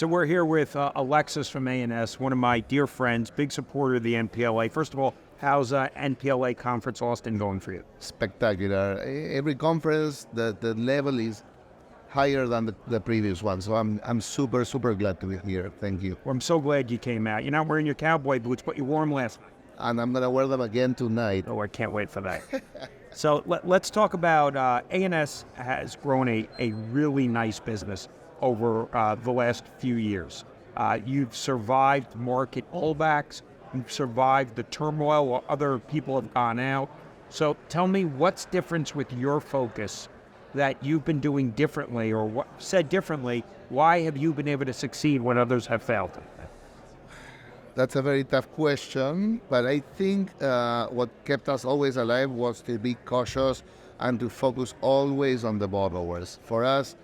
So we're here with Alexis from A&S, one of my dear friends, big supporter of the NPLA. First of all, how's NPLA Conference Austin going for you? Spectacular. Every conference, the level is higher than the previous one. So I'm super glad to be here. Thank you. Well, I'm so glad you came out. You're not wearing your cowboy boots, but you wore them last night. And I'm going to wear them again tonight. Oh, I can't wait for that. So let's talk about A&S has grown a really nice business over the last few years. You've survived market pullbacks. You've survived the turmoil while other people have gone out. So tell me what's different with your focus that you've been doing differently, or what, said differently, why have you been able to succeed when others have failed? That's a very tough question, but I think what kept us always alive was to be cautious and to focus always on the borrowers. For us,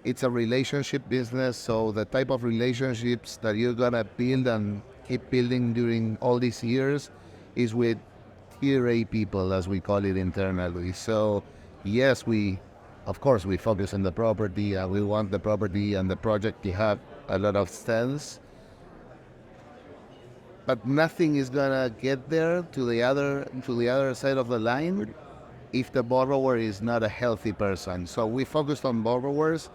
it's a relationship business, so the type of relationships that you're gonna build and keep building during all these years is with tier A people, as we call it internally. So yes, of course we focus on the property and we want the property and the project to have a lot of sense, but nothing is gonna get there to the other side of the line if the borrower is not a healthy person. So we focused on borrowers,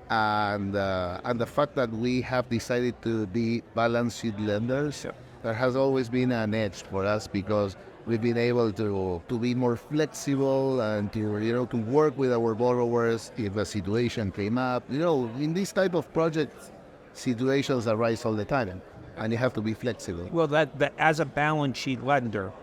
and the fact that we have decided to be balance sheet lenders, there has always been an edge for us because we've been able to be more flexible and to work with our borrowers if a situation came up. In this type of projects, situations arise all the time, and you have to be flexible. Well, that as a balance sheet lender,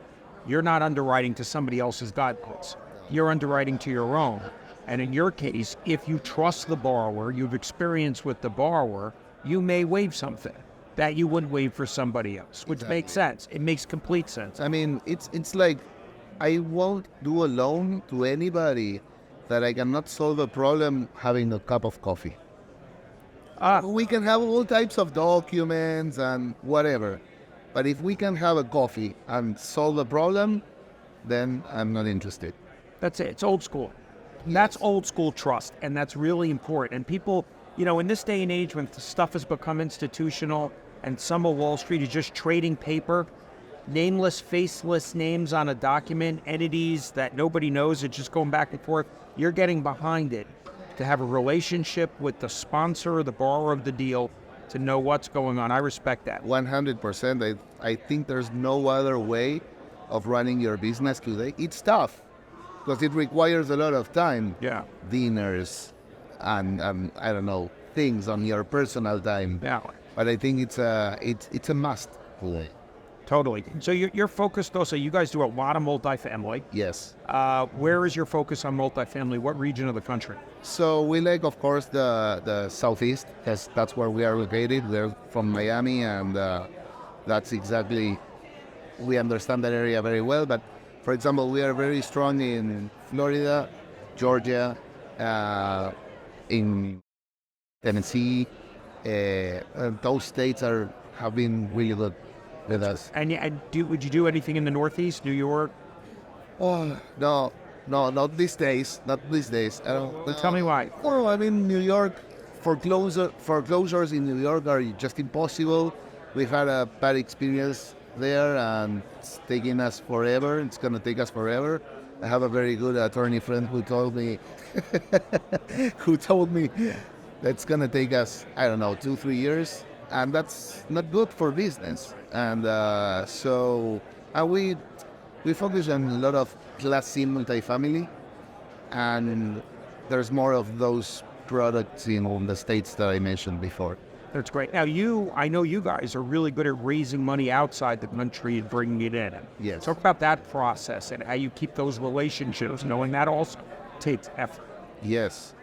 you're not underwriting to somebody else's guidelines. You're underwriting to your own. And in your case, if you trust the borrower, you've experienced with the borrower, you may waive something that you wouldn't waive for somebody else, which makes sense. It makes complete sense. I mean, it's like I won't do a loan to anybody that I cannot solve a problem having a cup of coffee. We can have all types of documents and whatever, but if we can have a coffee and solve the problem, then I'm not interested. That's it. It's old school. That's old school trust, and that's really important. And people, in this day and age when stuff has become institutional and some of Wall Street is just trading paper, nameless, faceless names on a document, entities that nobody knows, it's just going back and forth, you're getting behind it to have a relationship with the sponsor or the borrower of the deal to know what's going on. I respect that. 100%. I think there's no other way of running your business today. It's tough, because it requires a lot of time. Yeah. Dinners and I don't know, things on your personal time. Yeah. But I think it's a must today. Totally. So you're focused also, you guys do a lot of multifamily. Yes. Where is your focus on multifamily? What region of the country? So we like, of course, the Southeast, because that's where we are located. We're from Miami, and that's exactly, we understand that area very well. But for example, we are very strong in Florida, Georgia, in Tennessee. Those states have been really good with us. And would you do anything in the Northeast, New York? Oh, no, not these days. Not these days. I don't. Tell me why. Well, I mean, New York, foreclosures in New York are just impossible. We've had a bad experience there, and it's taking us forever. It's going to take us forever. I have a very good attorney friend who told me that's going to take us, 2-3 years, and that's not good for business. And we focus on a lot of Class C multifamily, and there's more of those products in the states that I mentioned before. That's great. Now, I know you guys are really good at raising money outside the country and bringing it in. Yes. Talk about that process and how you keep those relationships, knowing that also takes effort. Yes.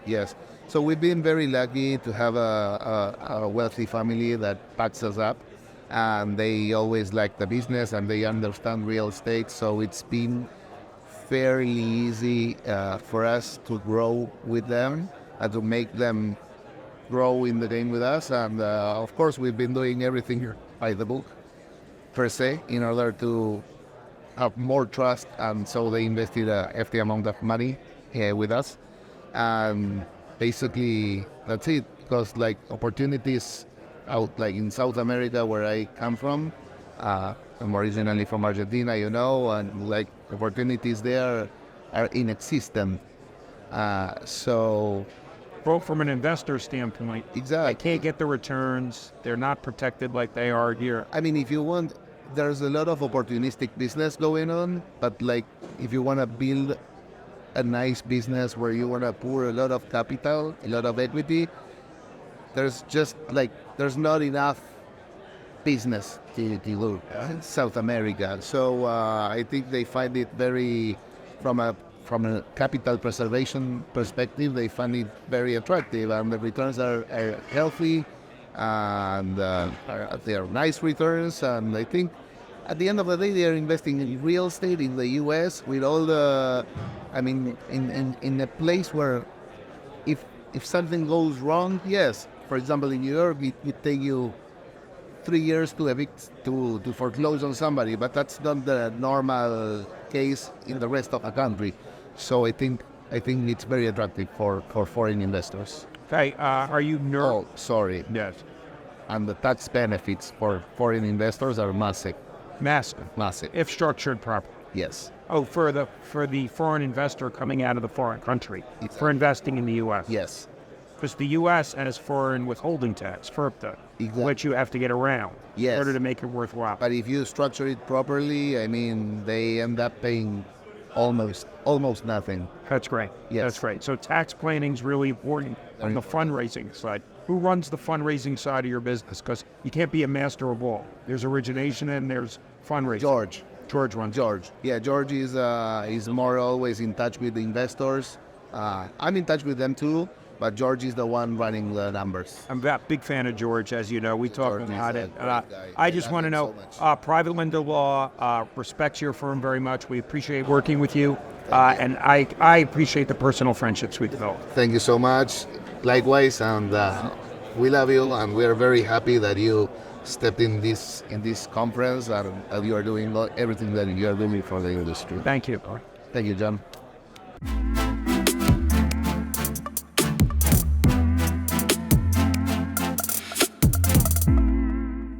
So we've been very lucky to have a wealthy family that backs us up, and they always like the business and they understand real estate. So it's been fairly easy for us to grow with them and to make them grow in the game with us. And of course, we've been doing everything here by the book, per se, in order to have more trust. And so they invested a hefty amount of money with us. And basically, that's it. Because opportunities out like in South America where I come from. I'm originally from Argentina, and like opportunities there are inexistent. So Both from an investor standpoint, exactly. they can't get the returns. They're not protected like they are here. I mean, if you want, there's a lot of opportunistic business going on, but like if you want to build a nice business where you want to pour a lot of capital, a lot of equity, there's not enough business to do in South America. So I think they find it very, from a capital preservation perspective, they find it very attractive, and the returns are healthy, and they are nice returns. And I think at the end of the day, they are investing in real estate in the U.S. with all the, in a place where if something goes wrong, yes. For example, in New York, it take you 3 years to evict, to foreclose on somebody, but that's not the normal case in the rest of the country. So I think it's very attractive for foreign investors. Hey, are you Oh, sorry. Yes. And the tax benefits for foreign investors are massive. Massive. Massive. If structured properly. Yes. Oh, for the foreign investor coming out of the foreign country, Exactly. for investing in the U.S. Yes. Because the U.S. has foreign withholding tax, FIRPTA, Exactly. which you have to get around Yes. in order to make it worthwhile. But if you structure it properly, they end up paying almost nothing. That's great. Yes. That's great. So tax planning is really important on the fundraising side. Who runs the fundraising side of your business? Because you can't be a master of all. There's origination and there's fundraising. George runs. Yeah, George is more always in touch with the investors. I'm in touch with them too, but George is the one running the numbers. I'm a big fan of George, as you know. We talk George about is it. a great guy. I just want to know, so much. Private Lender Law respects your firm very much. We appreciate working with you. And I appreciate the personal friendships we developed. Thank you so much. Likewise, and we love you, and we are very happy that you stepped in this conference, and you are doing everything that you are doing for the industry. Thank you. Thank you, John.